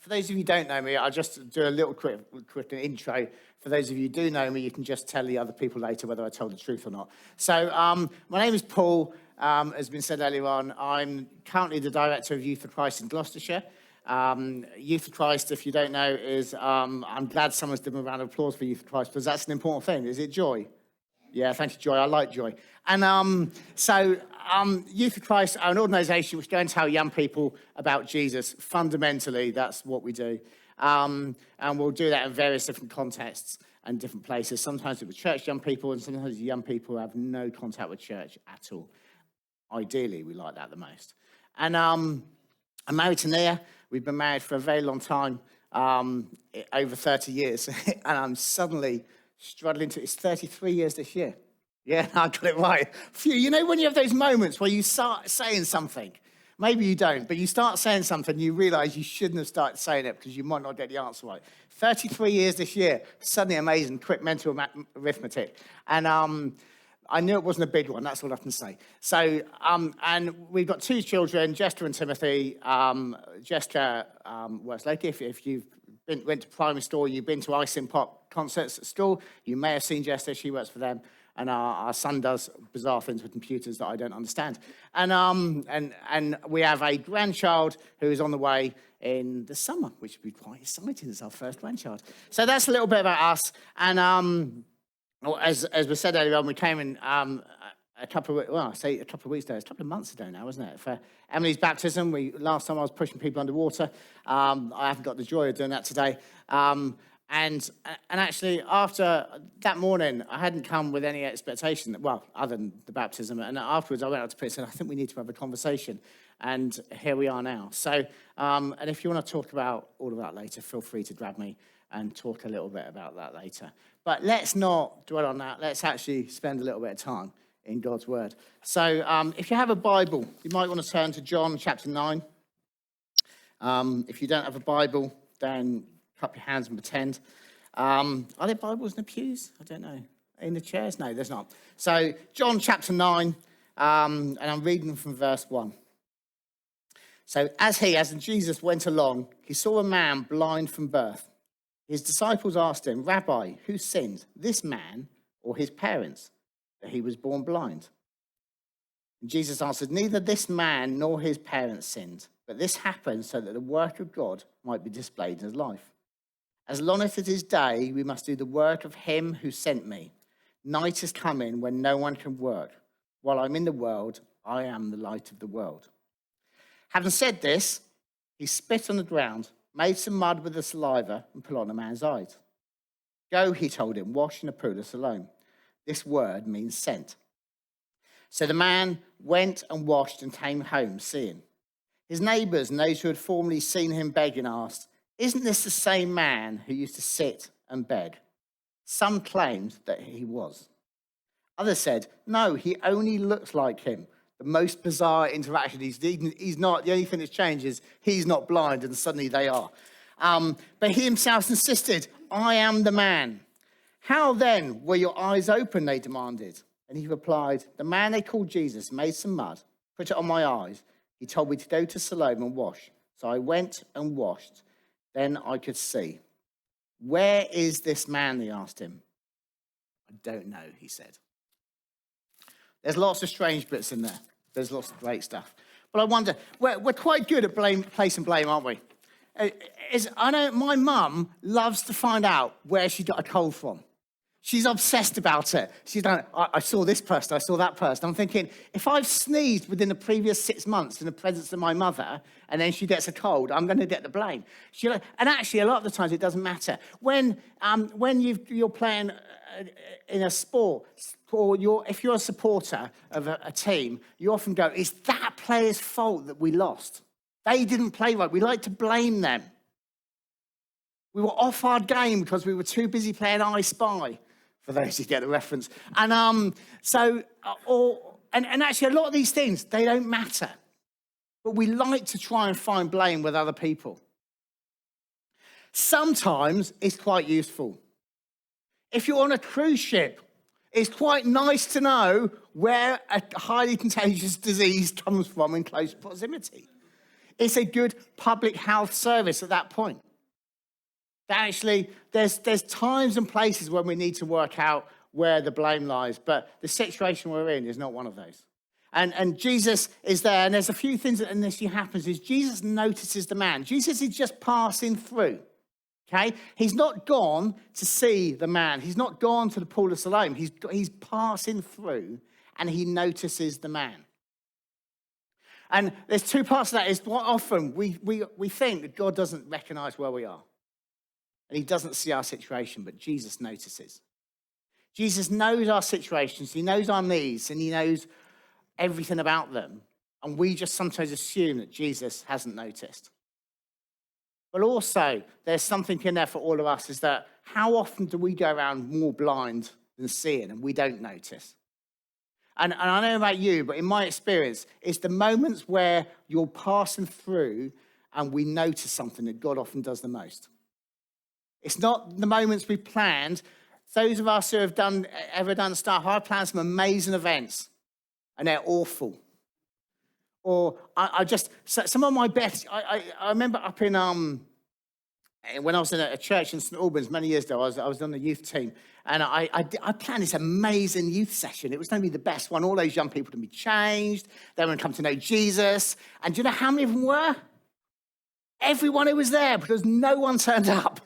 For those of you who don't know me, I'll just do a little quick intro. For those of you who do know me, you can just tell the other people later whether I told the truth or not. So my name is Paul, as been said earlier on. I'm currently the Director of Youth for Christ in Gloucestershire. Youth for Christ, if you don't know, is, I'm glad someone's given a round of applause for Youth for Christ, because that's an important thing. Is it joy? Yeah, thank you, Joy. I like joy. And Youth for Christ are an organisation which go and tell young people about Jesus. Fundamentally, that's what we do. And we'll do that in various different contexts and different places. Sometimes with church young people, and sometimes young people who have no contact with church at all. Ideally, we like that the most. And I'm married to Nia. We've been married for a very long time, over 30 years. And I'm suddenly struggling to, it's 33 years this year. Yeah, I got it right. Phew, you know when you have those moments where you start saying something, maybe you don't, but you start saying something, you realise you shouldn't have started saying it because you might not get the answer right. 33 years this year, suddenly amazing, quick mental arithmetic. And I knew it wasn't a big one, that's all I can say. So, and we've got two children, Jester and Timothy. Jester works locally. If you've went to primary school, you've been to Ice and Pop concerts at school, you may have seen Jester, she works for them. And our son does bizarre things with computers that I don't understand. And we have a grandchild who is on the way in the summer, which would be quite exciting. It's our first grandchild. So that's a little bit about us. And as we said earlier on, we came in a couple of weeks ago. It's a couple of months ago now, isn't it? For Emily's baptism. Last time I was pushing people underwater. I haven't got the joy of doing that today. And actually, after that morning, I hadn't come with any expectation, well, other than the baptism. And afterwards, I went out to Pete and said, I think we need to have a conversation. And here we are now. So, and if you want to talk about all of that later, feel free to grab me and talk a little bit about that later. But let's not dwell on that. Let's actually spend a little bit of time in God's Word. So if you have a Bible, you might want to turn to John chapter 9. If you don't have a Bible, then cup your hands and pretend. Are there Bibles in the pews? I don't know. In the chairs? No, there's not. So, John chapter 9, and I'm reading from verse 1. So, as Jesus went along, he saw a man blind from birth. His disciples asked him, Rabbi, who sinned, this man or his parents, that he was born blind? And Jesus answered, neither this man nor his parents sinned, but this happened so that the work of God might be displayed in his life. As long as it is day, we must do the work of him who sent me. Night is coming when no one can work. While I'm in the world, I am the light of the world. Having said this, he spit on the ground, made some mud with the saliva, and put on the man's eyes. Go, he told him, wash in a pool of Siloam. This word means sent. So the man went and washed and came home, seeing. His neighbours and those who had formerly seen him begging asked, isn't this the same man who used to sit and beg? Some claimed that he was. Others said, no, he only looks like him. The most bizarre interaction. He's not, the only thing that's changed is he's not blind and suddenly they are. But he himself insisted, I am the man. How then were your eyes open, they demanded. And he replied, the man they called Jesus made some mud, put it on my eyes. He told me to go to Siloam and wash. So I went and washed. Then I could see. Where is this man, they asked him. I don't know, he said. There's lots of strange bits in there. There's lots of great stuff. But I wonder, we're quite good at placing blame, aren't we? I know my mum loves to find out where she got a cold from. She's obsessed about it. She's done, I saw this person, I saw that person. I'm thinking, if I've sneezed within the previous 6 months in the presence of my mother, and then she gets a cold, I'm going to get the blame. And actually, a lot of the times, it doesn't matter. When you're playing in a sport, or if you're a supporter of a team, you often go, it's that player's fault that we lost. They didn't play right. We like to blame them. We were off our game because we were too busy playing I Spy. For those who get the reference. And actually a lot of these things, they don't matter. But we like to try and find blame with other people. Sometimes it's quite useful. If you're on a cruise ship, it's quite nice to know where a highly contagious disease comes from in close proximity. it's a good public health service at that point. That actually, there's times and places when we need to work out where the blame lies, but the situation we're in is not one of those. And Jesus is there, and there's a few things that initially happens is Jesus notices the man. Jesus is just passing through, okay? He's not gone to see the man. He's not gone to the pool of Siloam. He's passing through, and he notices the man. And there's two parts of that. Is what often we think that God doesn't recognize where we are. And he doesn't see our situation, but Jesus notices. Jesus knows our situations. He knows our needs, and he knows everything about them. And we just sometimes assume that Jesus hasn't noticed. But also, there's something in there for all of us, is that how often do we go around more blind than seeing, and we don't notice? And I don't know about you, but in my experience, it's the moments where you're passing through and we notice something that God often does the most. It's not the moments we planned. Those of us who have ever done stuff, I've planned some amazing events, and they're awful. Or some of my best, I remember up in, when I was in a church in St Albans many years ago, I was on the youth team, and I planned this amazing youth session. It was going to be the best one. All those young people to be changed. They were going to come to know Jesus. And do you know how many of them were? Everyone who was there, because no one turned up.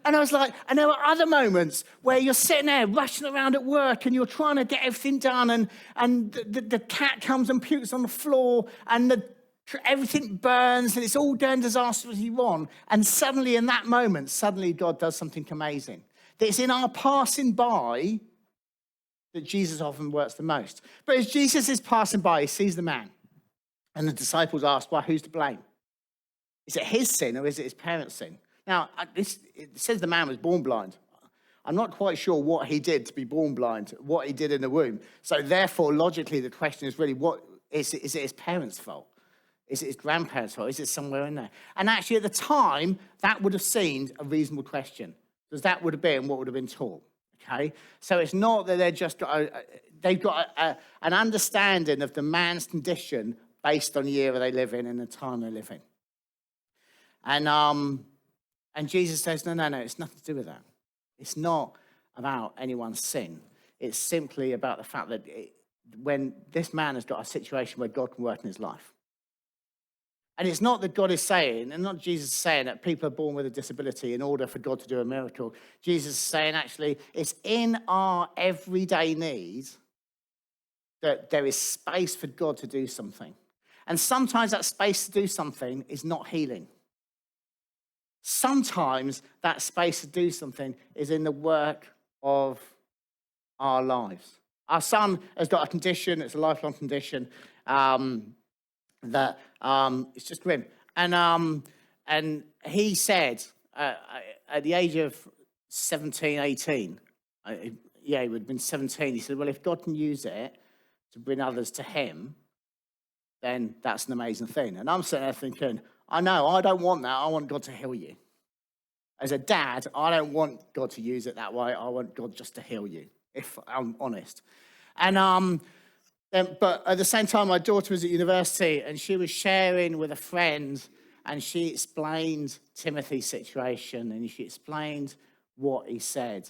And I was like, and there were other moments where you're sitting there rushing around at work and you're trying to get everything done, and the cat comes and pukes on the floor, and everything burns, and it's all going disastrously wrong. And suddenly, in that moment, God does something amazing. That it's in our passing by that Jesus often works the most. But as Jesus is passing by, he sees the man. And the disciples ask, well, who's to blame? Is it his sin or is it his parents' sin? Now, it says the man was born blind. I'm not quite sure what he did to be born blind, what he did in the womb. So therefore, logically, the question is really, is it his parents' fault? Is it his grandparents' fault? Is it somewhere in there? And actually, at the time, that would have seemed a reasonable question, because that would have been what would have been taught, okay? So it's not that they've got an understanding of the man's condition based on the era they live in and the time they live in. And Jesus says, no, it's nothing to do with that. It's not about anyone's sin. It's simply about the fact that when this man has got a situation where God can work in his life. And it's not that God is saying, and not Jesus saying that people are born with a disability in order for God to do a miracle. Jesus is saying, actually, it's in our everyday needs that there is space for God to do something. And sometimes that space to do something is not healing. Sometimes that space to do something is in the work of our lives. Our son has got a condition, it's a lifelong condition, that it's just grim. And he said, at the age of 17, 18, he would have been 17, he said, well, if God can use it to bring others to him, then that's an amazing thing. And I'm sitting there thinking, I know, I don't want that. I want God to heal you. As a dad, I don't want God to use it that way. I want God just to heal you, if I'm honest. And but at the same time, my daughter was at university, and she was sharing with a friend, and she explained Timothy's situation, and she explained what he said.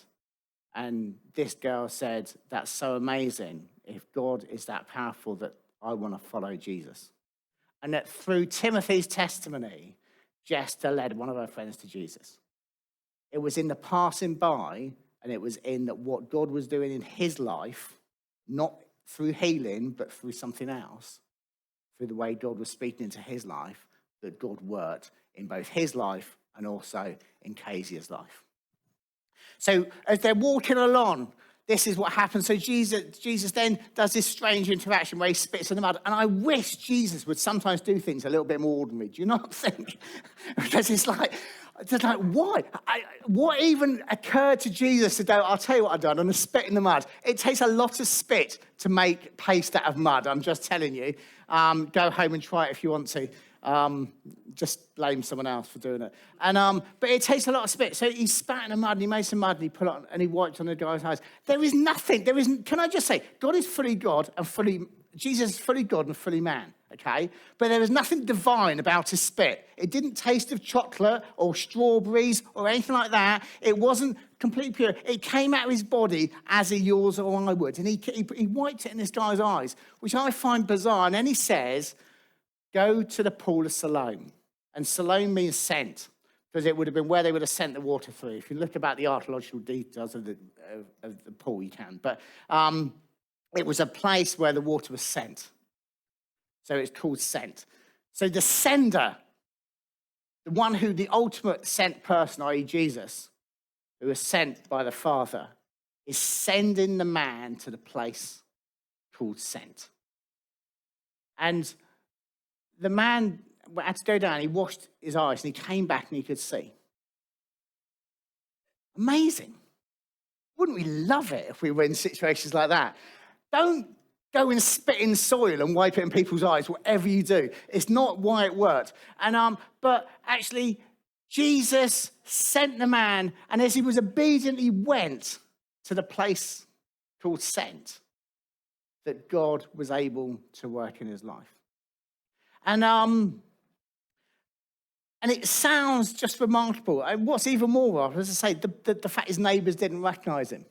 And this girl said, that's so amazing. If God is that powerful, that I want to follow Jesus. And that through Timothy's testimony, Jester led one of her friends to Jesus. It was in the passing by, and it was in that what God was doing in his life, not through healing, but through something else, through the way God was speaking into his life, that God worked in both his life and also in Kezia's life. So as they're walking along, this is what happens. So Jesus then does this strange interaction where he spits in the mud. And I wish Jesus would sometimes do things a little bit more ordinary. Do you not think? Because it's like, why? What even occurred to Jesus to go, I'll tell you what I've done, I'm going to spit in the mud. It takes a lot of spit to make paste out of mud, I'm just telling you. Go home and try it if you want to. Just blame someone else for doing it. But it takes a lot of spit. So he spat in the mud and he made some mud and he put it on and he wiped on the guy's eyes. There is nothing. Can I just say, God is fully God and Jesus is fully God and fully man, okay? But there was nothing divine about his spit. It didn't taste of chocolate or strawberries or anything like that. It wasn't completely pure. It came out of his body as yours or I would. And he wiped it in this guy's eyes, which I find bizarre. And then he says, go to the pool of Siloam. And Siloam means sent, because it would have been where they would have sent the water through. If you look about the archaeological details of the pool, you can. But it was a place where the water was sent. So it's called sent. So the sender, the ultimate sent person, i.e. Jesus, who was sent by the Father, is sending the man to the place called sent. And the man had to go down, he washed his eyes, and he came back and he could see. Amazing. Wouldn't we love it if we were in situations like that? Don't go and spit in soil and wipe it in people's eyes, whatever you do. It's not why it worked. But actually, Jesus sent the man, and as he was obedient, he went to the place called sent, that God was able to work in his life. And it sounds just remarkable. And what's even more remarkable, as I say, the fact his neighbours didn't recognise him.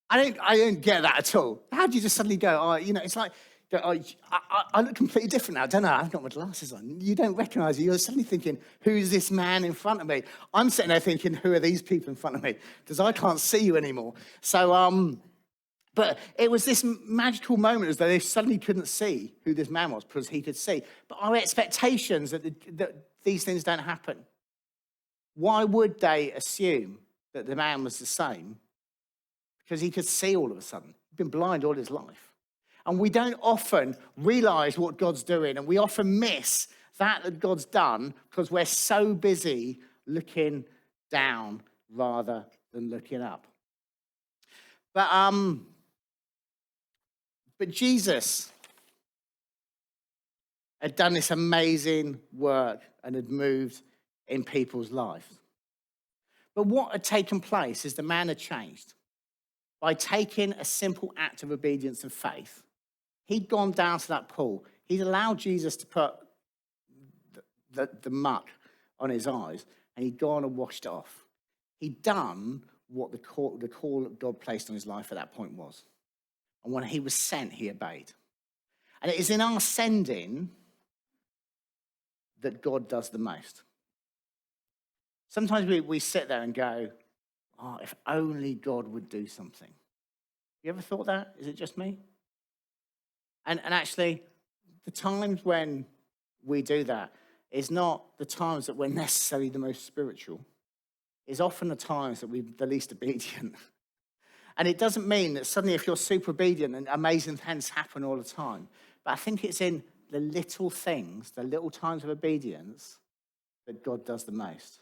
I don't get that at all. How do you just suddenly go, it's like, I look completely different now, don't I? I've got my glasses on. You don't recognise it. You're suddenly thinking, who's this man in front of me? I'm sitting there thinking, who are these people in front of me? Because I can't see you anymore. So, but it was this magical moment as though they suddenly couldn't see who this man was because he could see. But our expectations that these things don't happen. Why would they assume that the man was the same? Because he could see all of a sudden. He'd been blind all his life. And we don't often realise what God's doing, and we often miss that God's done because we're so busy looking down rather than looking up. But Jesus had done this amazing work and had moved in people's lives. But what had taken place is the man had changed. By taking a simple act of obedience and faith, he'd gone down to that pool. He'd allowed Jesus to put the muck on his eyes, and he'd gone and washed it off. He'd done what the call that God placed on his life at that point was. And when he was sent, he obeyed. And it is in our sending that God does the most. Sometimes we sit there and go, oh, if only God would do something. You ever thought that? Is it just me? And actually, the times when we do that is not the times that we're necessarily the most spiritual. It's often the times that we're the least obedient. And it doesn't mean that suddenly if you're super obedient and amazing things happen all the time. But I think it's in the little things, the little times of obedience, that God does the most.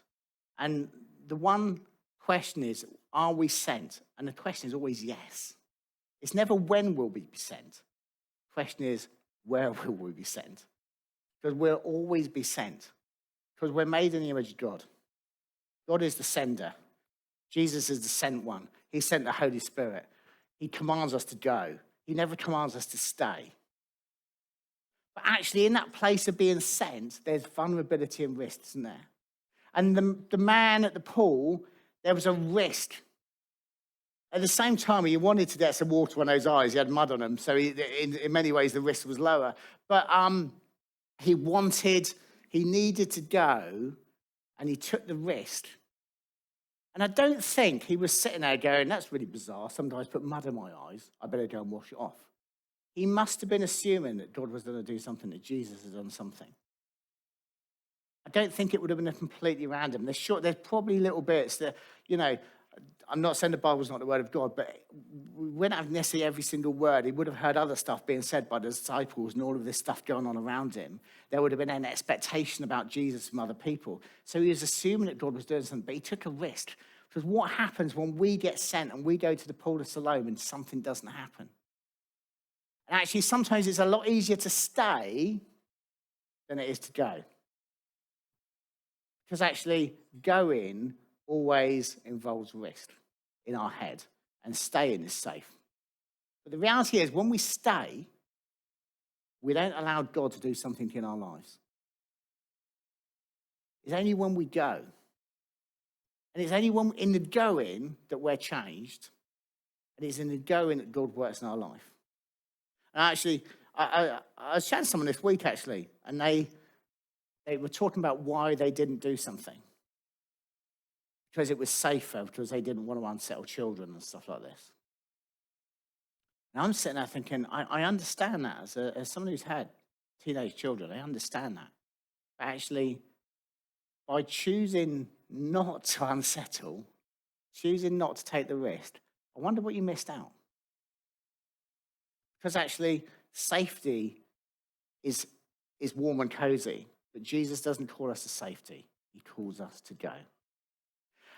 And the one question is, are we sent? And the question is always yes. It's never when will we be sent. The question is, where will we be sent? Because we'll always be sent. Because we're made in the image of God. God is the sender. Jesus is the sent one. He sent the Holy Spirit. He commands us to go. He never commands us to stay. But actually, in that place of being sent, there's vulnerability and risk, isn't there? And the man at the pool, there was a risk. At the same time, he wanted to get some water on those eyes. He had mud on them, so in many ways, the risk was lower. But he needed to go, and he took the risk. And I don't think he was sitting there going, that's really bizarre. Some guys put mud in my eyes. I better go and wash it off. He must have been assuming that God was going to do something, that Jesus had done something. I don't think it would have been completely random. There's probably little bits that, I'm not saying the Bible's not the word of God, but we wouldn't have necessarily every single word. He would have heard other stuff being said by the disciples and all of this stuff going on around him. There would have been an expectation about Jesus from other people. So he was assuming that God was doing something, but he took a risk. Because what happens when we get sent and we go to the pool of Siloam and something doesn't happen? And actually, sometimes it's a lot easier to stay than it is to go. Because actually, going always involves risk in our head, and staying is safe. But the reality is, when we stay, we don't allow God to do something in our lives. It's only when we go. And it's only when in the going that we're changed. And it's in the going that God works in our life. And actually, I was chatting to someone this week, actually, and they were talking about why they didn't do something. Because it was safer, because they didn't want to unsettle children and stuff like this. And I'm sitting there thinking, I understand that. As someone who's had teenage children, I understand that. But actually, by choosing not to unsettle, choosing not to take the risk, I wonder what you missed out. Because actually, safety is warm and cozy, but Jesus doesn't call us to safety. He calls us to go.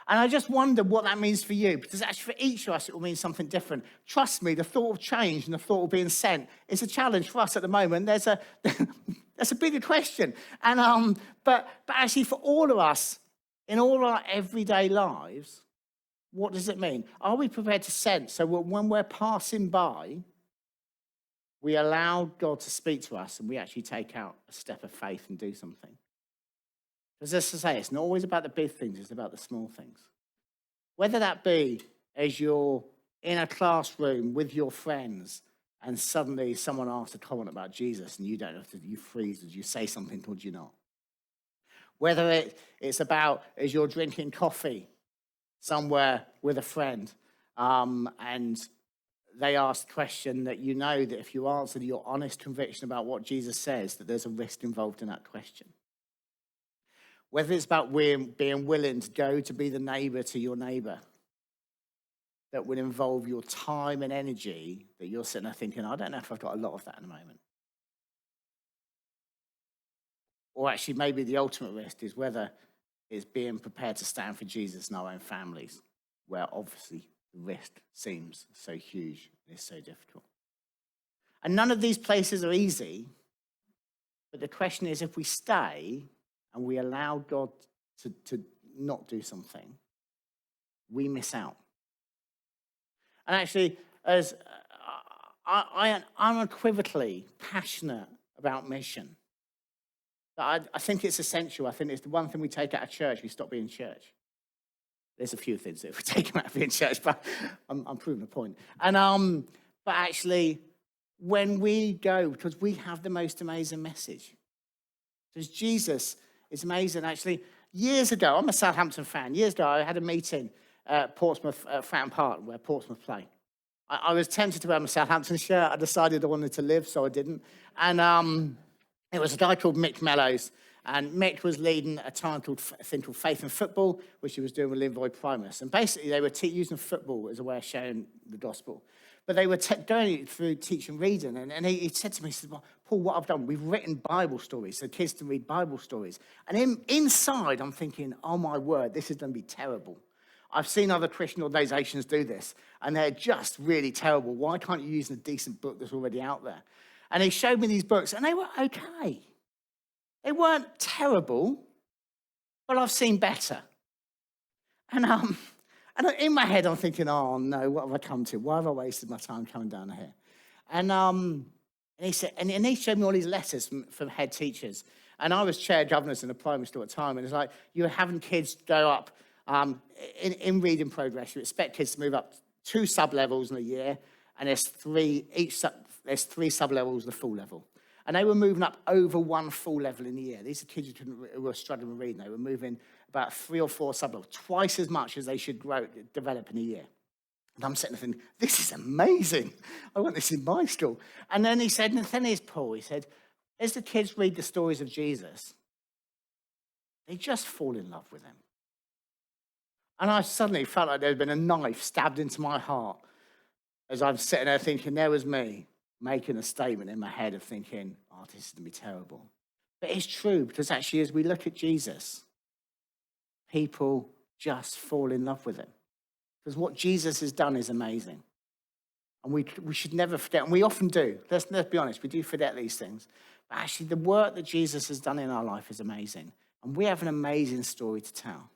And I just wonder what that means for you, because actually for each of us, it will mean something different. Trust me, the thought of change and the thought of being sent is a challenge for us at the moment. That's a bigger question. And but actually for all of us, in all our everyday lives, what does it mean? Are we prepared to send? So when we're passing by, we allow God to speak to us and we actually take out a step of faith and do something. Because as I say, it's not always about the big things, it's about the small things. Whether that be as you're in a classroom with your friends and suddenly someone asks a comment about Jesus and you don't know if you freeze, as you say something or do you not. Whether it's about as you're drinking coffee somewhere with a friend and they ask a question that you know that if you answer your honest conviction about what Jesus says, that there's a risk involved in that question. Whether it's about being willing to go to be the neighbor to your neighbor, that would involve your time and energy, that you're sitting there thinking, I don't know if I've got a lot of that in the moment. Or actually maybe the ultimate risk is whether it's being prepared to stand for Jesus in our own families, where obviously the risk seems so huge and it's so difficult. And none of these places are easy, but the question is if we stay and we allow God to not do something, we miss out. And actually, as I'm unequivocally passionate about mission. I think it's essential. I think it's the one thing we take out of church, we stop being church. There's a few things that we take out of being church, but I'm proving a point. And but actually, when we go, because we have the most amazing message. Because Jesus is amazing. Actually, years ago, I'm a Southampton fan. Years ago, I had a meeting at Portsmouth, Fratton Park, where Portsmouth play. I was tempted to wear my Southampton shirt. I decided I wanted to live, so I didn't. And it was a guy called Mick Mellows. And Mick was leading a thing called Faith and Football, which he was doing with Linvoy Primus. And basically, they were using football as a way of sharing the gospel. But they were going through teaching reading. And he said to me, he said, well, Paul, what I've done, we've written Bible stories, so kids can read Bible stories. And inside, I'm thinking, oh, my word, this is going to be terrible. I've seen other Christian organizations do this, and they're just really terrible. Why can't you use a decent book that's already out there? And he showed me these books, and they were okay. They weren't terrible, but I've seen better. And in my head, I'm thinking, oh, no, what have I come to? Why have I wasted my time coming down here? And he said, and he showed me all these letters from head teachers. And I was chair governors in a primary school at the time, and it's like, you're having kids go up in reading progress. You expect kids to move up 2 sub-levels in a year, and there's 3 sub-levels in the full level. And they were moving up over 1 full level in a year. These are kids who were struggling with reading. They were moving about 3 or 4 sub-levels, twice as much as they should develop in a year. And I'm sitting there thinking, this is amazing. I want this in my school. And then he said, and the thing is, Paul, he said, as the kids read the stories of Jesus, they just fall in love with him. And I suddenly felt like there had been a knife stabbed into my heart as I'm sitting there thinking, there was me making a statement in my head of thinking, oh, this is going to be terrible. But it's true, because actually as we look at Jesus, people just fall in love with him. Because what Jesus has done is amazing. And we should never forget, and we often do. Let's be honest, we do forget these things. But actually, the work that Jesus has done in our life is amazing. And we have an amazing story to tell.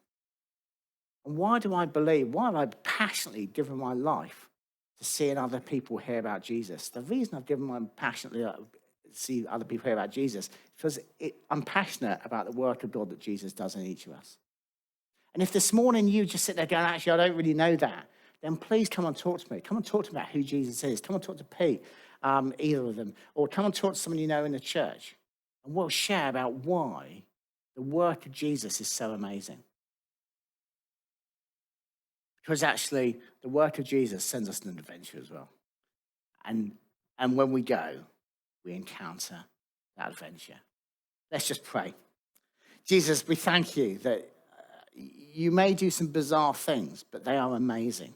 And why do I believe, why have I passionately given my life to seeing other people hear about Jesus? The reason I've given my passionately see other people hear about Jesus is because I'm passionate about the work of God that Jesus does in each of us. And if this morning you just sit there going, actually, I don't really know that, then please come and talk to me. Come and talk to me about who Jesus is. Come and talk to Pete, either of them. Or come and talk to someone you know in the church. And we'll share about why the work of Jesus is so amazing. Because actually, the work of Jesus sends us on an adventure as well. And when we go, we encounter that adventure. Let's just pray. Jesus, we thank you that you may do some bizarre things, but they are amazing.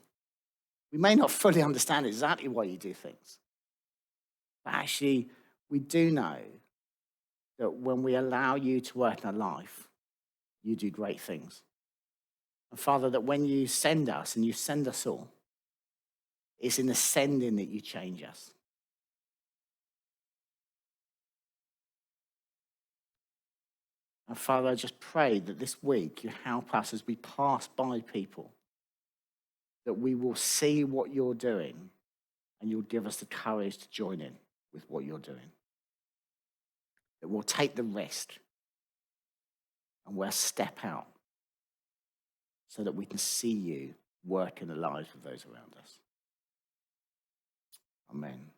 We may not fully understand exactly why you do things. But actually, we do know that when we allow you to work in our life, you do great things. And Father, that when you send us, and you send us all, it's in the sending that you change us. And Father, I just pray that this week you help us as we pass by people, that we will see what you're doing and you'll give us the courage to join in with what you're doing. That we'll take the risk and we'll step out so that we can see you work in the lives of those around us. Amen.